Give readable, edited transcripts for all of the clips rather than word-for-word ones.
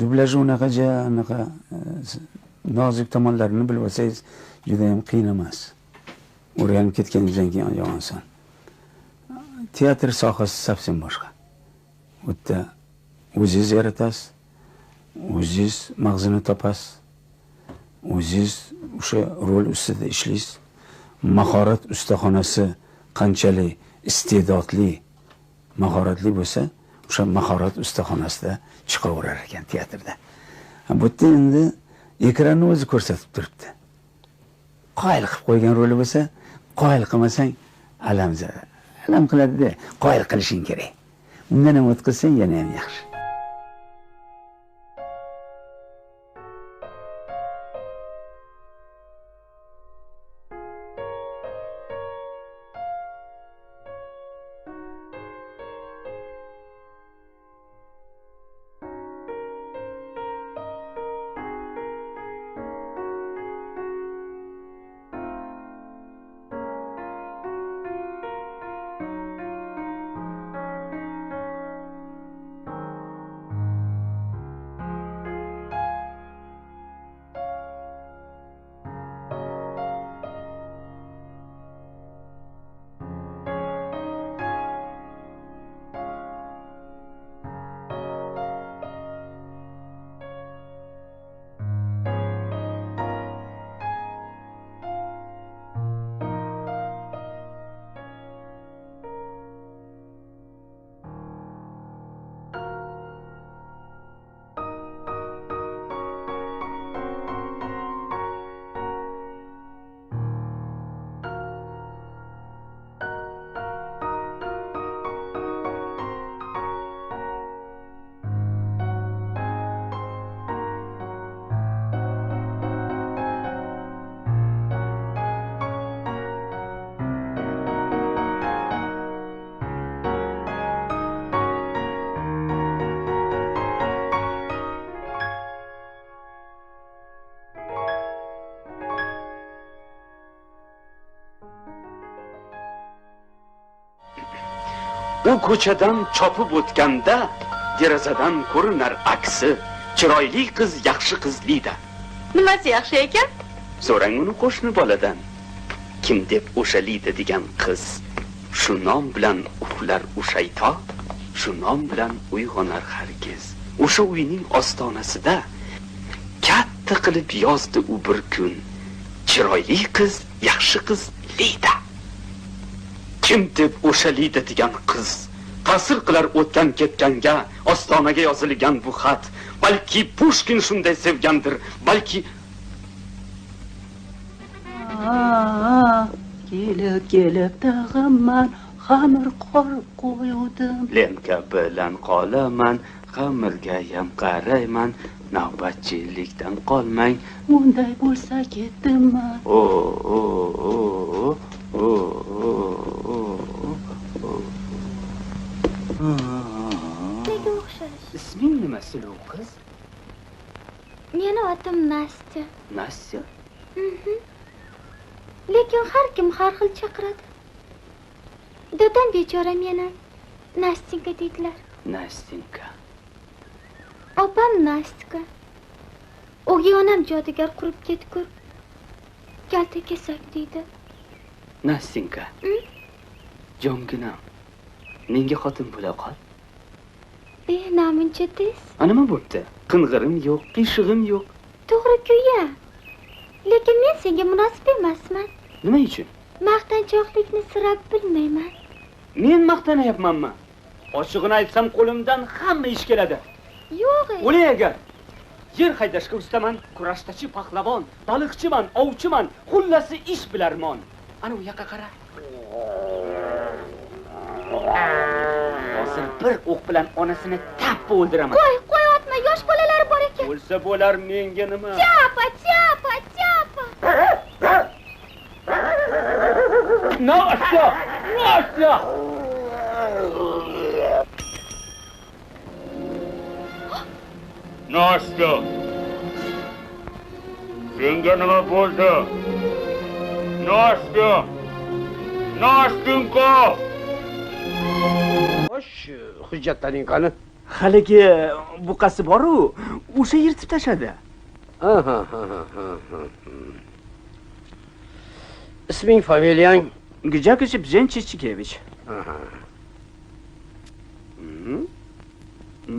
dublaji anaqa nozik tomonlarini bilib olsangiz juda ham qiyin emas. O'rganib ketganingizdan keyin juda oson. Teatr sohasi совсем boshqa. Bu yerda o'zingiz yaratasiz, o'zingiz mag'zini topasiz, o'zingiz o'sha rol ustida ishlaysiz. Mahorat ustaxonasi qanchalik iste'dodli, mahoratli bo'lsa, o'sha mahorat ustaxonasida chiqaverar ekan teatrda. Bu yerda endi ekranni o'zi ko'rsatib turibdi. Qoyil qilib qo'ygan roli bo'lsa, qoyil qilmasang alam qiladi-da, qoyil qilishing kerak. Undan ham o'tkazsang yana ham yaxshi. U ko'chadan chopib o'tganda derazadan ko'rinar aksi. Chiroyli qiz yaxshi qizlida. Nimasi yaxshi ekan? So'rang uni qo'shni boladan. Kim deb o'shalida degan qiz. Shu nom bilan uxlar u shayton, shu nom bilan uyg'onar hargiz. O'sha uyning ostonasida katta qilib yozdi u bir kun. Chiroyli qiz yaxshi qiz Lida. Kim deb o'shalida degan qiz ta'sir qilar o'tgan ketganga, ostonaga yozilgan bu xat. Balki Pushkin shunday sevgandir, balki kelib tag'imman, xamir qorib qo'ydim. Lenka bilan qolaman, xamirgayam qarayman, navbatchilikdan qolmang. Unday bo'lsa ketdimman. Nega o'xshash? Isming nima Suluv qiz? Meni otim Nastya. Nastya? Lekin har kim har xil chaqiradi. Dadam bechora meni Nastinka deydilar. Nastinka. Opam Nastka. O'g'yonam jodugar qurib ketgur. Kalta kesak deydi. Nastinka. Jonginam. Menga xotin bo'la qol. Namuncha tez. Nima bo'pti? Qing'irim yo'q, qishig'im yo'q. To'g'ri-ku-ya. Lekin men senga munosib emasman. Nima uchun? Maqtanchoqlikni sira bilmayman. Men maqtanayapmanmi? Ochig'ini aytsam, qo'limdan hamma ish keladi. Yo'q. O'lay agar. Yer haydashga ustaman, kurashtachi pahlavon, baliqchiman, ovchiman, xullasi ish bilarmon. Ana u yoqqa qara. Hozir bir o'q bilan onasini tappa o'ldiraman. Qo'y, otma, yosh bolalar bor ekan. Bo'lsa bo'lar, menga nima? Chapa. Nastya! Nastya! Senga nima bo'ldi? Nastya! Nastinka! Xo'sh, hujjatlaring qani? haligi buqasi bor-u, o'sha yirtib tashadi. Isming, familiyang? Gjakich Bzenchichkevich.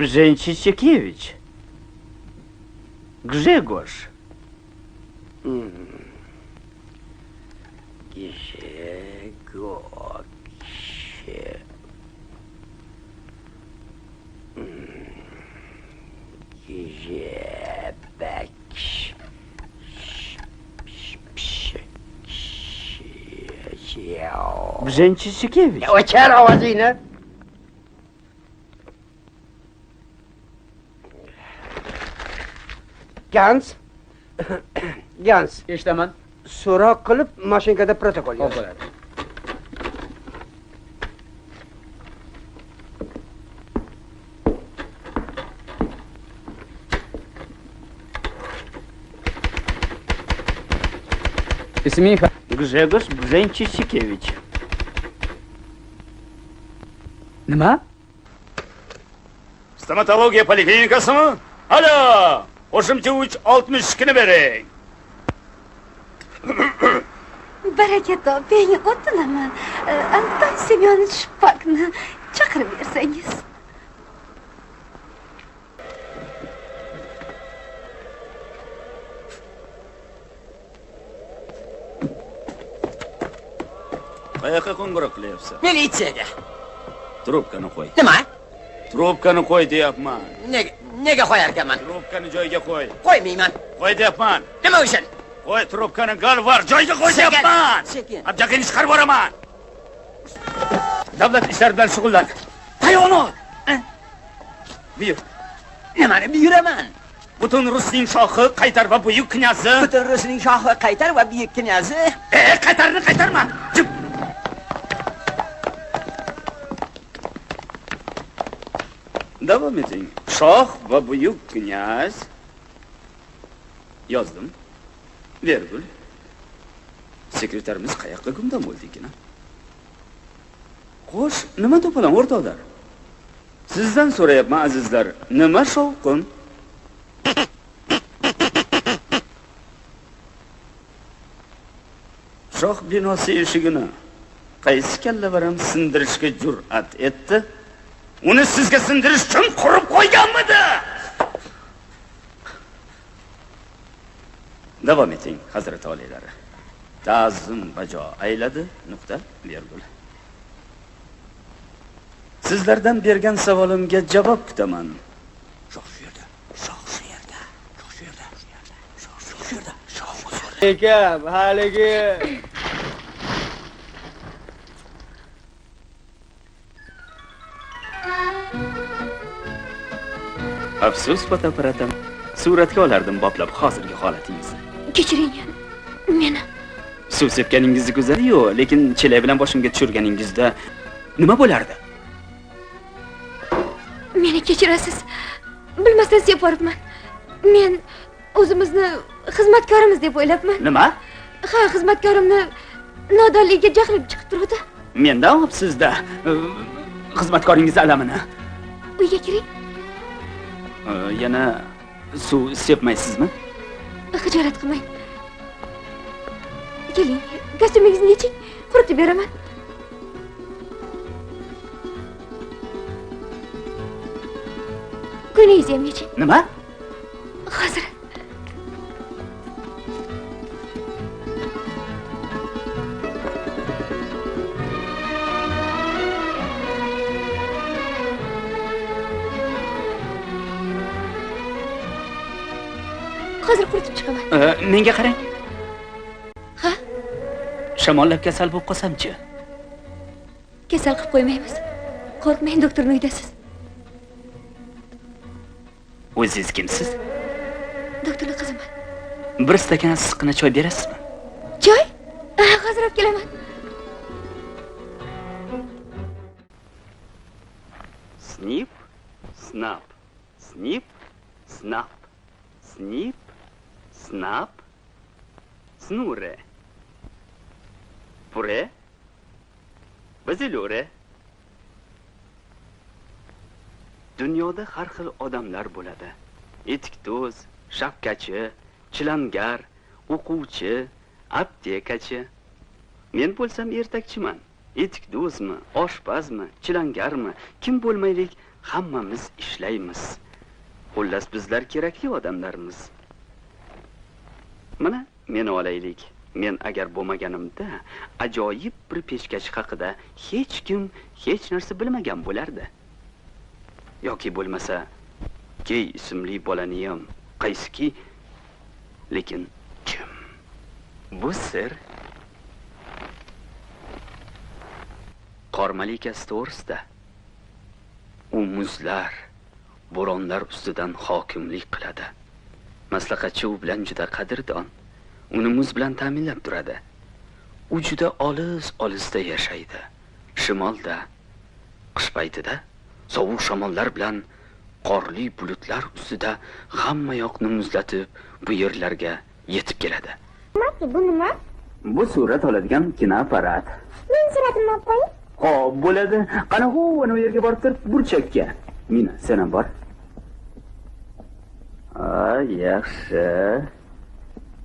Bzenchichkevich. Grzegorz. Bzenchichkevich. O'char ovozingni. Gans. Gans. Eshitaman. So'roq qilib, mashinkada protokol yoz. Bo'ladi. Isming? Grzegorz Bzenchichkevich. Nima? Stomatologiya poliklinikasimi? Alo! Qo'shimcha 3.62 ni bering. Baraka toping, o'tinaman. Anton Semyonovich Shpakni chaqirib bersangiz. Qayoqqa qo'ng'iroq qilyapsan? Militsiyaga. Trubkani qo'y. Nima? Trubkani qo'y deyapman. Nega qo'yar ekanman? Trubkani joyiga qo'y. Qo'ymayman. Qo'y deyapman. Nima uchun? Qo'y trubkani galvar joyiga qo'y deyapman. Sekin. Abjaqini chiqarib boraman. Davlat ishlari bilan shug'ullan. Tayog'ini ol. Buyur. Nimani buyuraman? Butun Rusning shohi Qaytar va buyuk knyazi. Butun Rusning shohi Qaytar va buyuk knyazi. Qaytarni qaytarma. Jim. Davom eting. Shoh va buyuk knyaz. Yozdim. Vergul. Sekretarimiz qayoqqa gumdon bo'ldi ekan? Xo'sh, nima to'palang o'rtoqlar? Sizdan so'rayapman azizlar, nima shovqin? Shoh binosi eshigini qaysi kallavaram sindirishga jur'at etdi? Uni sizga sindirish uchun qurib qo'yganmidi? Davom eting, hazrat oliylari. Ta'zim bajo ayladi, nuqta, virgul. Sizlardan bergan savolimga javob kutaman. Shoh shu yerda, shoh shu yerda, shoh shu yerda, shoh shu yerda, shoh shu yerda. Ekam, haligi Afsus fotoapparatim. Suratga olardim boplab hozirgi holatingizni. Kechiring, meni. Suv sepganingizni go'zal-yu, lekin chelak bilan boshimga tushirganingizda nima bo'lardi? Meni kechirasiz. Bilmasdan seporibman. Men o'zimizni xizmatkorimiz deb o'ylabman. Nima? Ha, xizmatkorimni nodonligiga jahlim chiqib turibdi. Mendan olibsiz-da xizmatkoringiz alamini. Uyga kiring. Yana suv sepmaysizmi? Xijolat qilmang. Keling, kostyumingizni yeching, quritib beraman. Ko'yningizni ham yeching. Nima? Hozir. Hozir quritib chiqaman. Menga qarang. Ha? Shamollab kasal bo'lib qolsam-chi? Kasal qilib qo'ymaymiz. Qo'rqmang, doktorning uydasiz. O'zingiz kimsiz? Doktorning qiziman. Bir stakan issiqqina choy berasizmi? Choy? Hozir olib kelaman. Snip, snap, snip, snap, snip, snap, snurre. Pure, bazilure. Dunyoda har xil odamlar bo'ladi. Etikdo'z, shapkachi, chilangar, o'quvchi, aptekachi. Men bo'lsam ertakchiman. Etikdo'zmi, oshpazmi, chilangarmi, kim bo'lmaylik, hammamiz ishlaymiz. Xullas bizlar kerakli odamlarmiz. Mana meni olaylik. Men agar bo'lmaganimda ajoyib bir peshkash haqida hech kim hech narsa bilmagan bo'lardi. Yoki bo'lmasa Gey ismli bolani ham qaysiki, lekin kim? Bu sir. Qor malikasi to'g'risida. U muzlar, bo'ronlar ustidan hokimlik qiladi. Maslahatchi u bilan juda qadrdon. Uni muz bilan ta'minlab turadi. U juda olis-olisda yashaydi. Shimolda, qish paytida sovuq shamollar bilan qorli bulutlar ustida hamma yoqni muzlatib, bu yerlarga yetib keladi. Bu nima? Bu surat oladigan kinoapparat. Men suratimni olib qo'ying. Xo'p, bo'ladi. Qani ana u yerga borib tur, burchakka. Mina, sen ham bor. Yaxshi.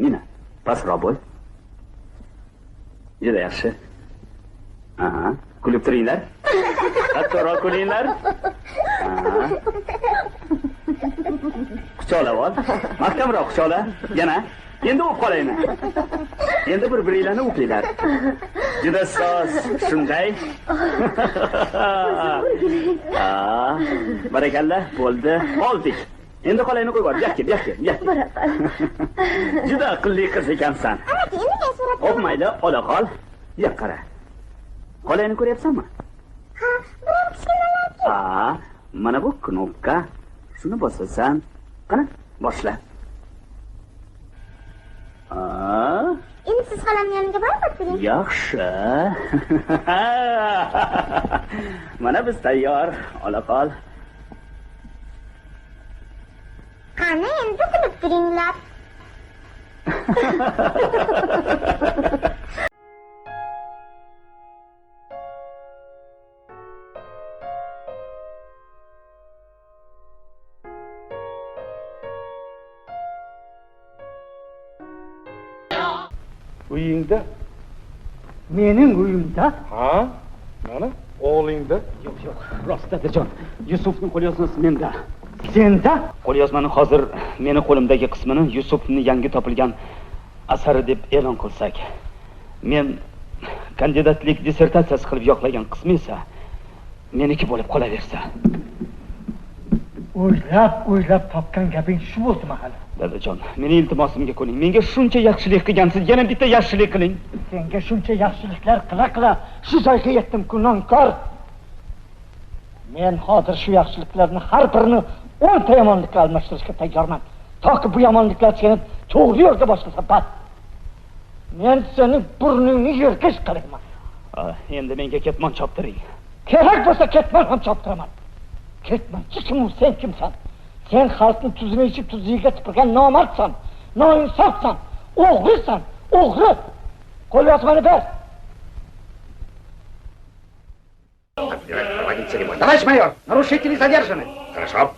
Mina, pastroq bo'l. Juda yaxshi. Kulib turinglar. Qattiqroq kulinglar. Quchoqlab ol. Mahkamroq quchoqla. Yana. Endi o'p qolaymi? Endi bir-biringlarni o'qinglar. Juda soz, shunday. Barakalla, bo'ldi. Oldik. Endi qolayni qo'yib bor. Yakki. Juda aqlli qiz ekansan. Endi men suratni. Hop, mayli, ola qol. Yo'q, qara. Qolayni ko'ryapsanmi? Biror kichkinalar. Mana bu knopka. Shuni bosasan. Qani, boshla. Endi siz xolamning yoniga borib o'tiring. Yaxshi. Mana biz tayyor. Ola qol. Qani endi kulib turinglar. Uyingda? Mening uyimda? Ha? Mana o'g'lingda? Yo'q, rost Dadajon. Yusufning qo'lyozmasi menda. Senda? Qo'lyozmani hozir meni qo'limdagi qismini Yusufning yangi topilgan asari deb e'lon qilsak, men kandidatlik dissertatsiyasi qilib yoqlagan qismi esa meniki bo'lib qolaversa. O'ylab topgan gaping shu bo'ldimi hali? Dadajon, meni iltimosimga ko'ning. Menga shuncha yaxshilik qilgansiz, yana bitta yaxshilik qiling. Senga shuncha yaxshiliklar qila shu joyga yetdim-ku, nonkor. Men hozir shu yaxshiliklarni har birini 10 ta yomonlikka almashtirishga tayyorman. Toki bu yomonliklar seni to'g'ri yo'lga boshlasa bat. Men seni burningni yerga chiqaraman. Endi menga ketmon choptiring. Kerak bo'lsa ketmon ham choptiraman. Ketmonchi kim u? Sen kimsan? Sen xalqni tuzini ichib tuziga tipirgan nomardsan, noinsofsan, o'g'risan, o'g'ri. Qo'lyozmani ber. Товарищ майор, нарушители задержаны. Хорошо.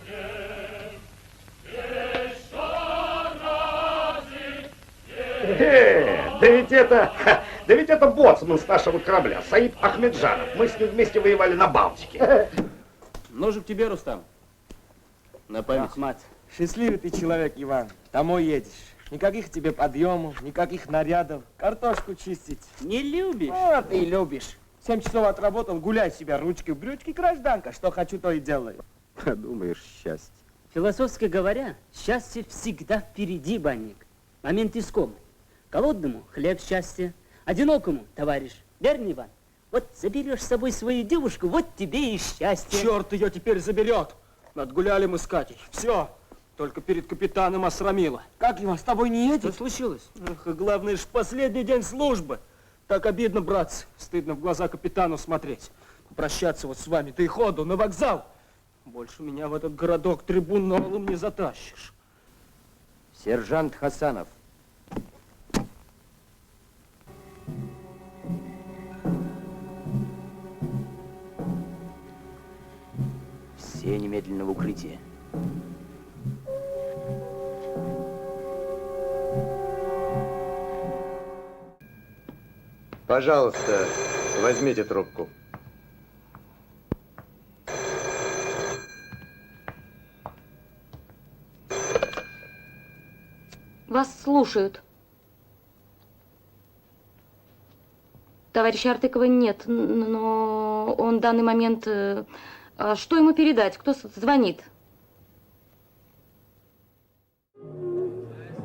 Да ведь это боцман с нашего корабля, Саид Ахмеджанов. Мы с ним вместе воевали на Балтике. Ножик тебе, Рустам. На память. Ахмат, счастливый ты человек, Иван. Домой едешь. Никаких тебе подъемов, никаких нарядов. Картошку чистить. Не любишь? А, ты любишь. 7 часов отработал, гуляй себя, ручки в брючки, гражданка. Что хочу, то и делаю. Подумаешь, счастье. Философски говоря, счастье всегда впереди, банник. Момент искомый. Голодному хлеб счастья, одинокому товарищ. Верно, Иван? Вот заберешь с собой свою девушку, вот тебе и счастье. Черт ее теперь заберет. Отгуляли мы с Катей. Все. Только перед капитаном осрамила. Как, Иван, с тобой не едет? Что случилось? Эх, и главное ж последний день службы. Так обидно, братцы. Стыдно в глаза капитану смотреть. Попрощаться вот с вами. Ты ходу на вокзал. Больше меня в этот городок трибуналом не затащишь. Сержант Хасанов. Все немедленно в укрытие. Пожалуйста, возьмите трубку. Вас слушают. Товарища Артыкова нет, но он в данный момент... Что ему передать? Кто звонит?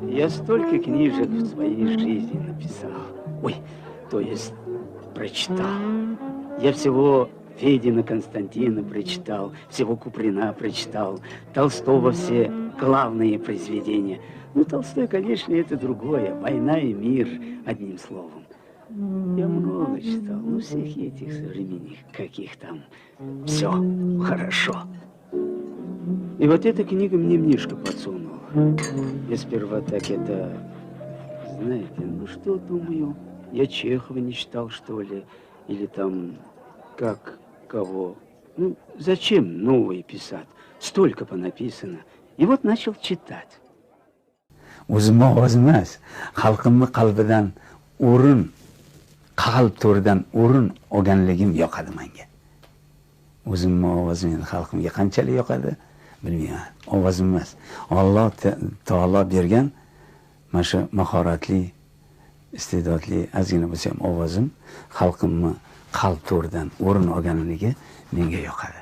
Я столько книжек в своей жизни написал. Ой, то есть прочитал. Я всего Федина Константина прочитал, всего Куприна прочитал, Толстого все главные произведения. Ну, Толстой, конечно, это другое. «Война и мир», одним словом. Я много читал, ну, всех этих современных, каких там. Все хорошо. И вот эта книга мне Мнишка подсунула. Я сперва так это... Знаете, ну что, думаю, я Чехова не читал, что ли? Или там, как, кого? Ну, зачем новое писать? Столько понаписано. И вот начал читать. O'zimni ovoz emas, xalqimni qalbidan o'rin, qalb to'ridan o'rin olganligim yoqadi menga. O'zimni ovoz meni xalqimga qanchalik yoqadi, bilmayman. Ovozim emas. Alloh taolo bergan mana shu mahoratli, iste'dodli, ozgina bo'lsa ham ovozim xalqimni qalb to'ridan o'rin olganligi menga yoqadi.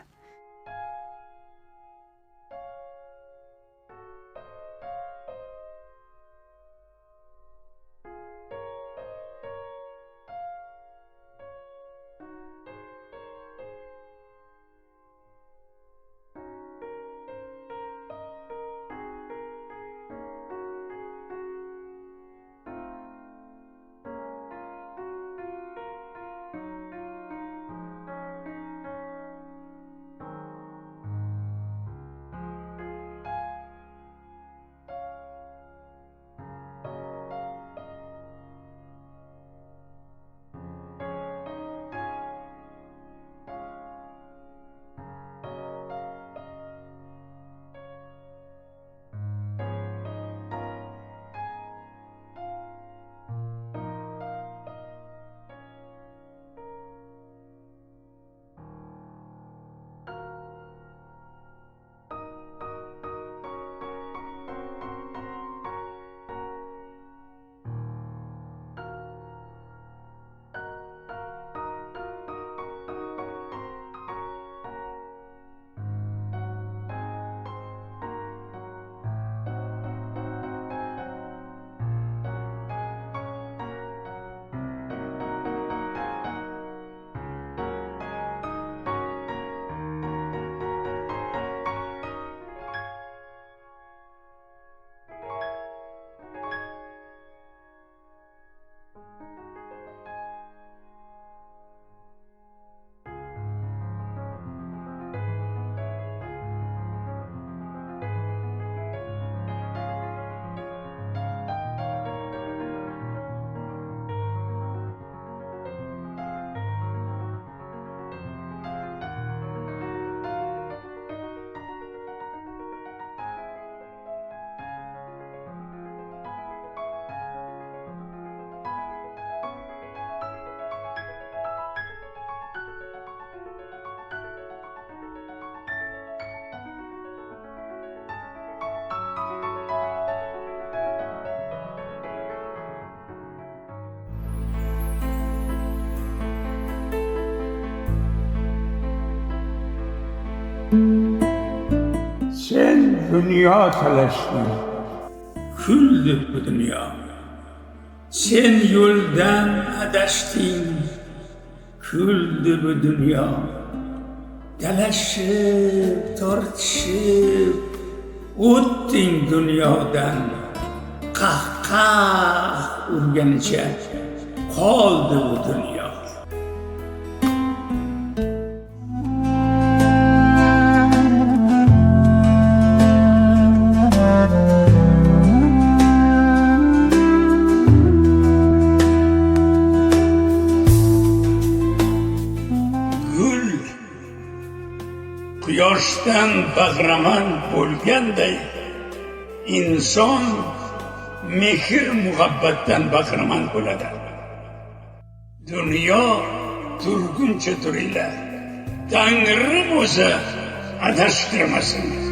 Sen dünya talaştın, küldü bu dünya. Sen yoldan adaştın, küldü bu dünya. Dalaşıp, tortışıp, o'tding dunyodan. Qahqah urganicha qoldi bu dunyo. Quyosh yoshdan bahramand bo'lganday inson mehr muhabbatdan bahramand bo'ladi. Dunyo turguncha turinglar. Tangrim o'zi adashtirmasin.